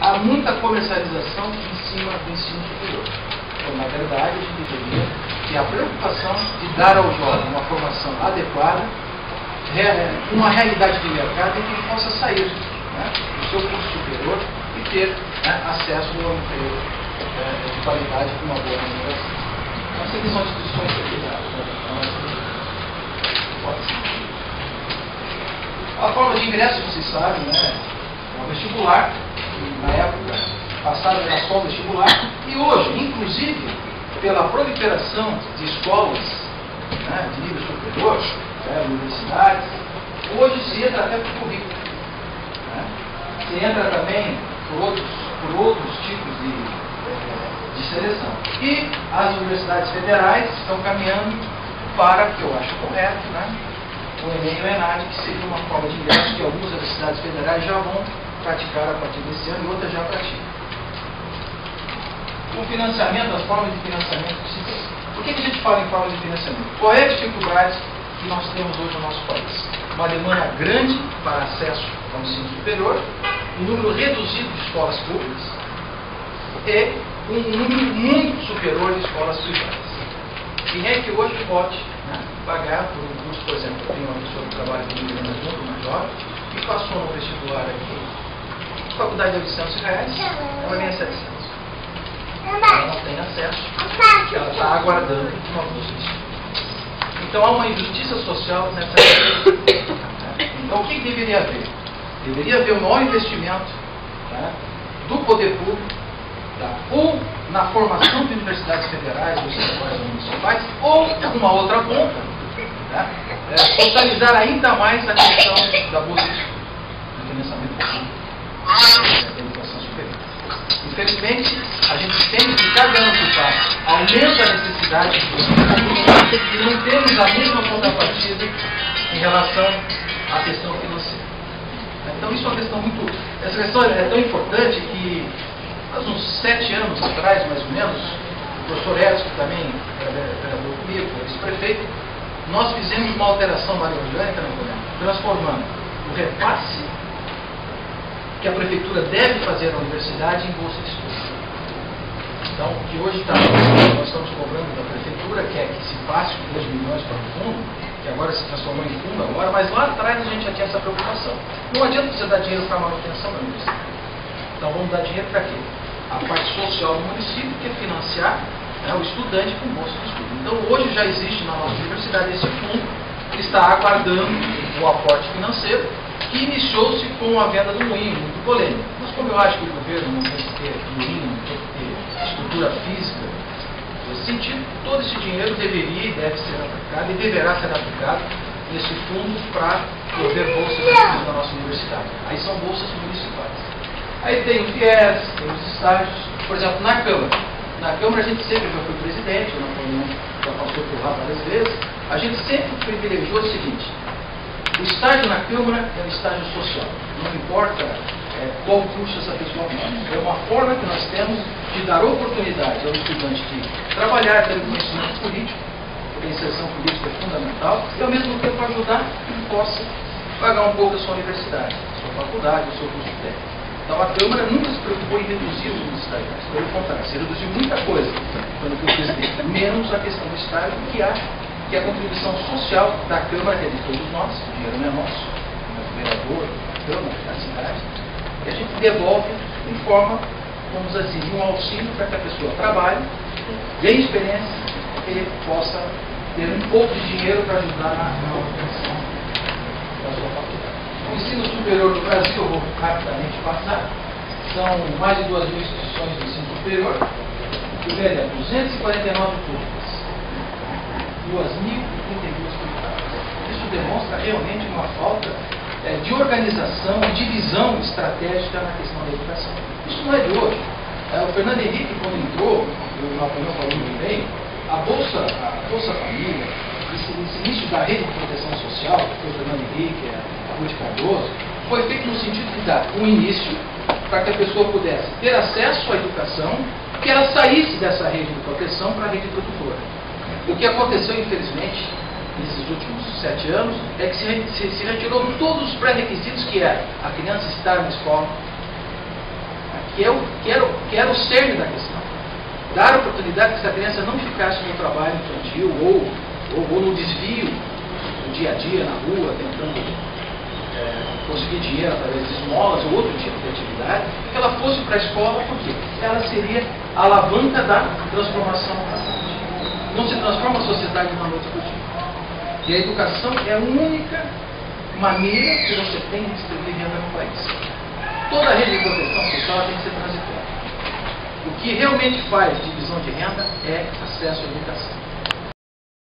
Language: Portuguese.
há muita comercialização em cima do ensino superior. Então, na verdade, a gente deveria ter a preocupação de dar ao jovem uma formação adequada, uma realidade de mercado em que ele possa sair, né, do seu curso superior e ter, né, acesso a um emprego de qualidade com uma boa remuneração. Então, essas são discussões aqui a forma de ingresso, vocês sabem, né, é o vestibular. Na época passada era só o vestibular, e hoje, inclusive, pela proliferação de escolas, né, de nível superior, universidades, hoje se entra até por currículo. Né? Se entra também por outros tipos de seleção. E as universidades federais estão caminhando para, que eu acho correto, né, o Enem e o ENAD, que seria uma forma de ingresso que algumas universidades federais já vão praticar a partir desse ano e outras já praticam. O financiamento, as formas de financiamento possíveis. Por que a gente fala em formas de financiamento? Qual é a dificuldade que nós temos hoje no nosso país? Uma demanda grande para acesso ao ensino superior, um número reduzido de escolas públicas e um número muito superior de escolas privadas. Quem é que hoje pode, né, pagar por um curso, por exemplo, eu tenho uma pessoa que trabalha comigo na junto, uma jovem, que passou no vestibular aqui, a faculdade de R$800, ela ganha 700. Ela não tem acesso, ela está aguardando uma bolsa de estudo. Então há uma injustiça social nessa área. Então o que deveria haver? Deveria haver um maior investimento, né, do poder público, tá, ou na formação de universidades federais, ou estaduais ou municipais, ou uma outra ponta, né, totalizar ainda mais a questão da bolsa de estudo, do financiamento público da educação superior. Infelizmente, a gente tem que cada ano que passa aumenta a necessidade de bolsa e não temos a mesma contrapartida em relação à questão financeira. Então isso é uma questão muito... Essa questão é tão importante que faz uns 7 anos atrás, mais ou menos, o professor Edson, que também era vereador comigo, ex-prefeito, nós fizemos uma alteração na lei orgânica, transformando o repasse que a prefeitura deve fazer à universidade em bolsa de estudo. Então, o que hoje nós estamos cobrando da prefeitura, que é que se passe com 2 milhões para o fundo, que agora se transformou em fundo agora, mas lá atrás a gente já tinha essa preocupação. Não adianta você dar dinheiro para a manutenção da universidade. Então vamos dar dinheiro para quê? A parte social do município, que é financiar, né, o estudante com bolsa de estudo. Então hoje já existe na nossa universidade esse fundo que está aguardando o aporte financeiro, que iniciou-se com a venda do moinho, muito polêmico. Mas como eu acho que o governo não tem que ter moinho, não tem que ter estrutura física, nesse sentido, todo esse dinheiro deveria e deve ser aplicado e deverá ser aplicado nesse fundo para prover bolsas de estudo na nossa universidade. Aí são bolsas municipais. Aí tem o FIES, tem os estágios, por exemplo, na Câmara. Na Câmara a gente sempre, já foi presidente, o Napoleão já passou por lá várias vezes, a gente sempre privilegiou o seguinte: o estágio na Câmara é um estágio social. Não importa qual curso essa pessoa faz. É uma forma que nós temos de dar oportunidade ao estudante de trabalhar, ter conhecimento político, porque a inserção política é fundamental, e ao mesmo tempo ajudar que ele possa pagar um pouco a sua universidade, a sua faculdade, o seu curso técnico. Então a Câmara nunca se preocupou em reduzir os números estagiários. Pelo contrário, se reduziu muita coisa quando foi presidente, menos a questão do estágio, que acha que a contribuição social da Câmara, que é de todos nós, o dinheiro não é nosso, do vereador, da Câmara, da cidade, e a gente devolve em forma, vamos dizer, um auxílio para que a pessoa trabalhe, ganhe experiência, que ele possa ter um pouco de dinheiro para ajudar na manutenção da sua faculdade. O ensino superior no Brasil, eu vou rapidamente passar, são mais de 2.000 instituições de ensino superior, que é 249 públicas, 2.032 privadas. Isso demonstra realmente uma falta de organização e de visão estratégica na questão da educação. Isso não é de hoje. O Fernando Henrique, quando entrou, o Napoleão falou muito bem, a Bolsa Família, esse início da rede de proteção social, que foi o Fernando Henrique, a Ruth Cardoso, foi feito no sentido de dar um início para que a pessoa pudesse ter acesso à educação, que ela saísse dessa rede de proteção para a rede produtora. O que aconteceu, infelizmente, nesses últimos 7 anos, é que se retirou todos os pré-requisitos que era a criança estar na escola, que era o cerne da questão. Dar oportunidade que essa criança não ficasse no trabalho infantil ou no desvio do dia a dia, na rua, tentando conseguir dinheiro através de esmolas ou outro tipo de atividade, que ela fosse para a escola, porque ela seria a alavanca da transformação. Não se transforma a sociedade de uma noite por dia. E a educação é a única maneira que você tem de distribuir renda no país. Toda a rede de proteção social tem que ser transitória. O que realmente faz divisão de renda é acesso à educação.